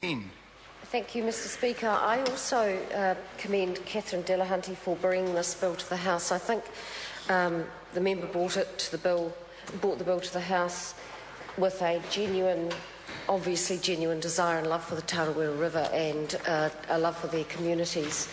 Thank you, Mr. Speaker. I also commend Catherine Delahunty for bringing this bill to the House. I think the member brought the bill to the House with a obviously genuine desire and love for the Tarawera River and a love for their communities,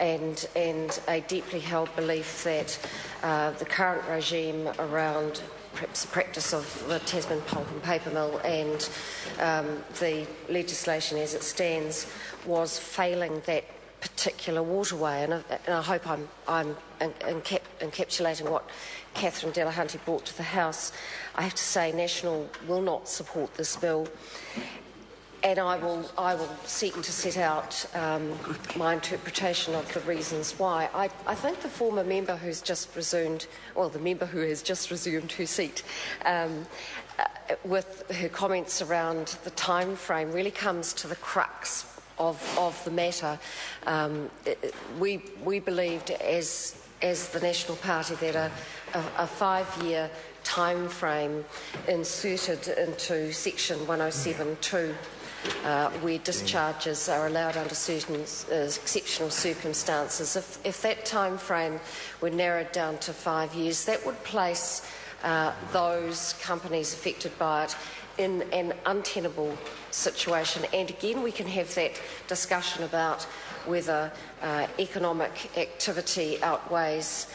and a deeply held belief that the current regime around perhaps the practice of the Tasman pulp and paper mill and the legislation as it stands was failing that particular waterway. And I hope I'm encapsulating what Catherine Delahunty brought to the House. I have to say National will not support this bill, and I will seek to set out my interpretation of the reasons why. I think the former member who's just resumed, well, the member who has just resumed her seat, with her comments around the time frame, really comes to the crux of the matter. We believed as the National Party that a 5-year time frame inserted into section 107(2), where discharges are allowed under certain exceptional circumstances. If that time frame were narrowed down to 5 years, that would place those companies affected by it in an untenable situation. And again, we can have that discussion about whether economic activity outweighs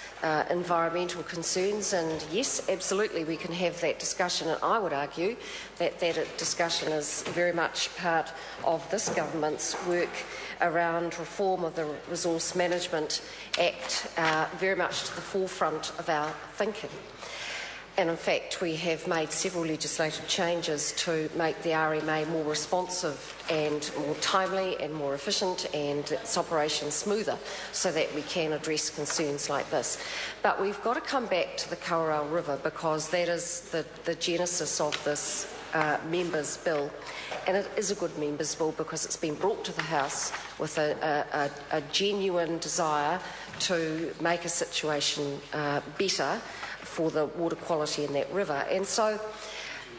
environmental concerns, and yes, absolutely we can have that discussion, and I would argue that that discussion is very much part of this government's work around reform of the Resource Management Act, very much to the forefront of our thinking. And in fact, we have made several legislative changes to make the RMA more responsive and more timely and more efficient and its operation smoother so that we can address concerns like this. But we've got to come back to the Kawerau River because that is the genesis of this members' bill. And it is a good members' bill because it's been brought to the House with a genuine desire to make a situation better for the water quality in that river. And so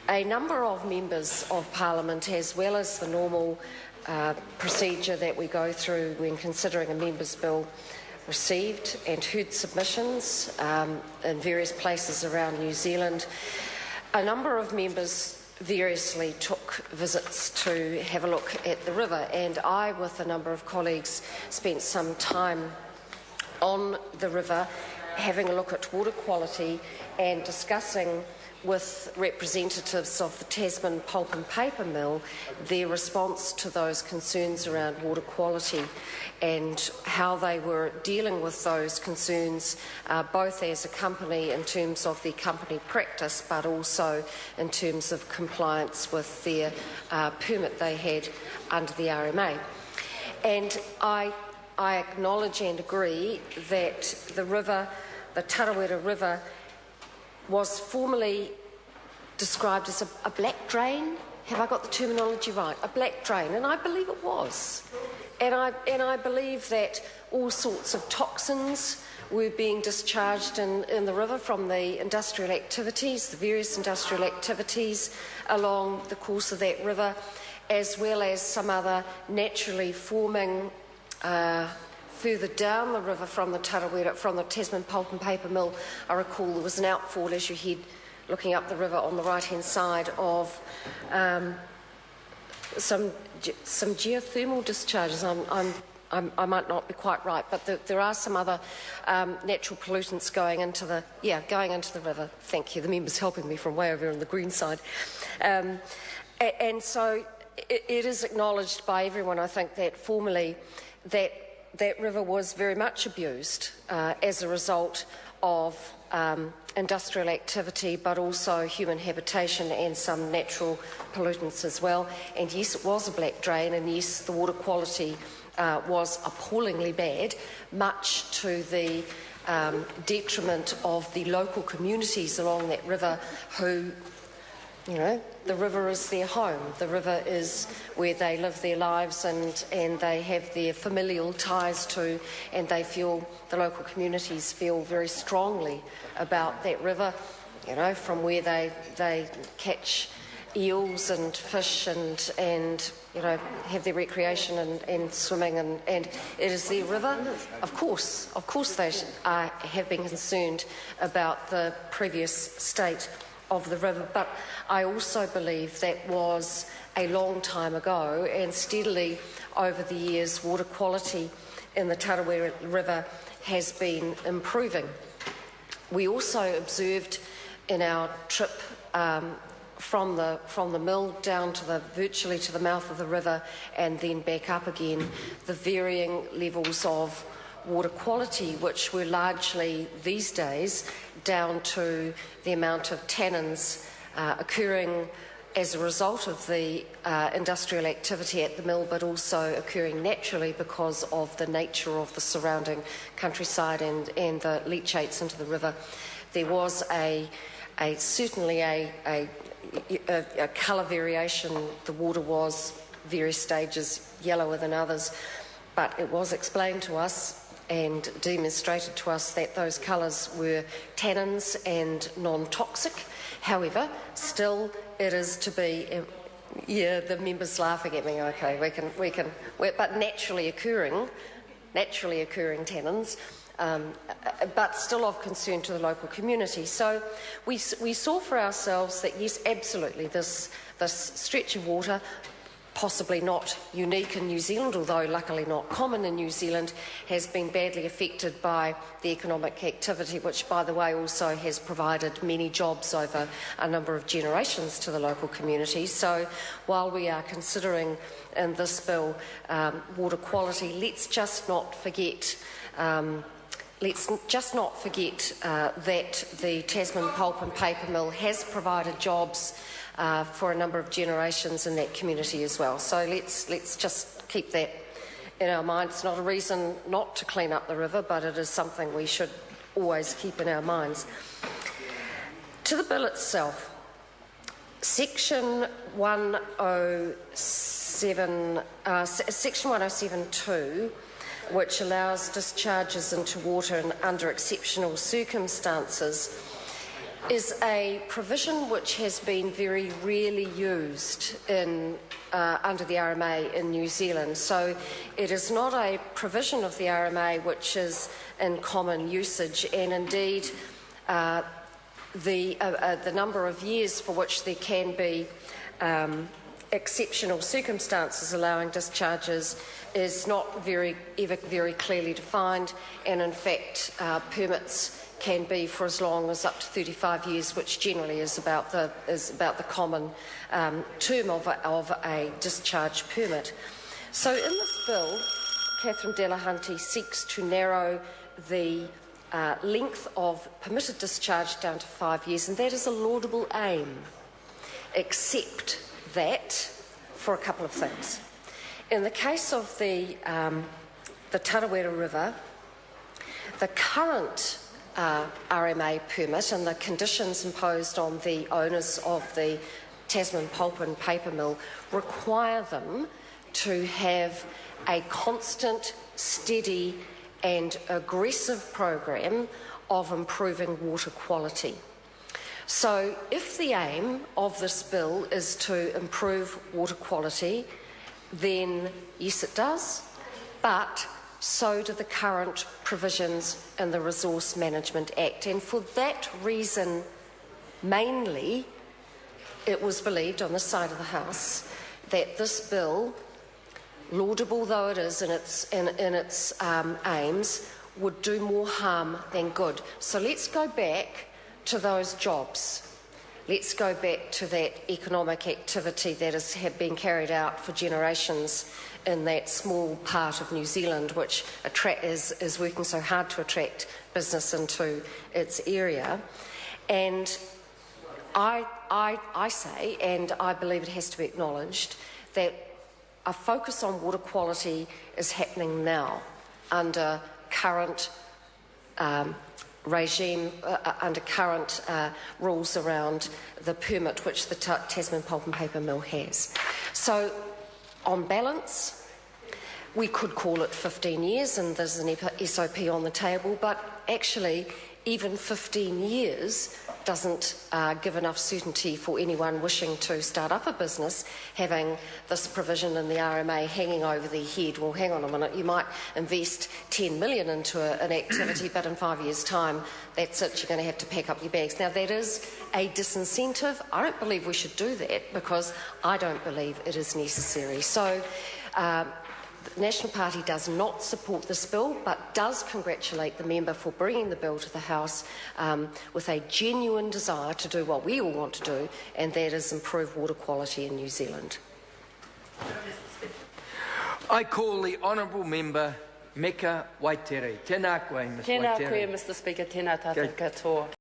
a number of members of Parliament, as well as the normal procedure that we go through when considering a members' bill, received and heard submissions in various places around New Zealand. A number of members variously took visits to have a look at the river, and I, with a number of colleagues, spent some time on the river having a look at water quality and discussing with representatives of the Tasman pulp and paper mill their response to those concerns around water quality and how they were dealing with those concerns, both as a company in terms of their company practice but also in terms of compliance with their permit they had under the RMA. And I acknowledge and agree that the Tarawera River, was formerly described as a black drain. Have I got the terminology right? A black drain, and I believe it was. And I believe that all sorts of toxins were being discharged in the river from the industrial activities, the various industrial activities along the course of that river, as well as some other naturally forming further down the river from the Tarawera, from the Tasman pulp and paper mill. I recall there was an outfall as you head looking up the river on the right-hand side of some geothermal discharges. I might not be quite right, but there are some other natural pollutants going into the river. Thank you. The member's helping me from way over on the green side. And so it is acknowledged by everyone, I think, that formerly that river was very much abused as a result of industrial activity, but also human habitation and some natural pollutants as well. And yes, it was a black drain, and yes, the water quality was appallingly bad, much to the detriment of the local communities along that river who, you know, the river is their home. The river is where they live their lives and they have their familial ties to, and they feel, the local communities feel very strongly about that river, you know, from where they catch eels and fish and you know, have their recreation and swimming, and it is their river. Of course they have been concerned about the previous state of the river, but I also believe that was a long time ago, and steadily over the years water quality in the Tarawera River has been improving. We also observed in our trip from the mill down to virtually to the mouth of the river and then back up again, the varying levels of water quality, which were largely these days down to the amount of tannins occurring as a result of the industrial activity at the mill, but also occurring naturally because of the nature of the surrounding countryside and the leachates into the river. There was certainly a colour variation. The water was various stages yellower than others, but it was explained to us and demonstrated to us that those colours were tannins and non-toxic. However, still it is to be, the members laughing at me, okay, but naturally occurring tannins, but still of concern to the local community. So we saw for ourselves that yes, absolutely, this stretch of water, possibly not unique in New Zealand, although luckily not common in New Zealand, has been badly affected by the economic activity, which, by the way, also has provided many jobs over a number of generations to the local community. So while we are considering in this bill water quality, let's just not forget that the Tasman Pulp and Paper Mill has provided jobs for a number of generations in that community as well. So let's just keep that in our mind. It's not a reason not to clean up the river, but it is something we should always keep in our minds. To the bill itself, Section 107.2, which allows discharges into water under exceptional circumstances, is a provision which has been very rarely used under the RMA in New Zealand. So it is not a provision of the RMA which is in common usage, and indeed the number of years for which there can be exceptional circumstances allowing discharges is not ever very clearly defined, and in fact permits can be for as long as up to 35 years, which generally is about the common term of a discharge permit. So in this bill, Catherine Delahunty seeks to narrow the length of permitted discharge down to 5 years, and that is a laudable aim, except that for a couple of things. In the case of the Tarawera River, the current RMA permit and the conditions imposed on the owners of the Tasman Pulp and Paper Mill require them to have a constant, steady and aggressive program of improving water quality. So if the aim of this bill is to improve water quality, then yes, it does, but so do the current provisions in the Resource Management Act. And for that reason, mainly, it was believed on this side of the House that this bill, laudable though it is in its aims, would do more harm than good. So let's go back to those jobs. Let's go back to that economic activity that has been carried out for generations in that small part of New Zealand, which is working so hard to attract business into its area. And I say, and I believe it has to be acknowledged, that a focus on water quality is happening now under current regime, under current rules around the permit which the Tasman Pulp and Paper Mill has. So, on balance, we could call it 15 years, and there's an SOP on the table, but actually, even 15 years doesn't give enough certainty for anyone wishing to start up a business, having this provision in the RMA hanging over their head. Well, hang on a minute, you might invest 10 million into an activity, but in 5 years' time, that's it, you're going to have to pack up your bags. Now, that is a disincentive. I don't believe we should do that because I don't believe it is necessary. So, the National Party does not support this bill, but does congratulate the member for bringing the bill to the House with a genuine desire to do what we all want to do, and that is improve water quality in New Zealand. I call the honourable member Meka Waitere. Tēnā koe, Ms. Waitere. Tēnā koe, Mr. Speaker. Tēnā tātou katoa.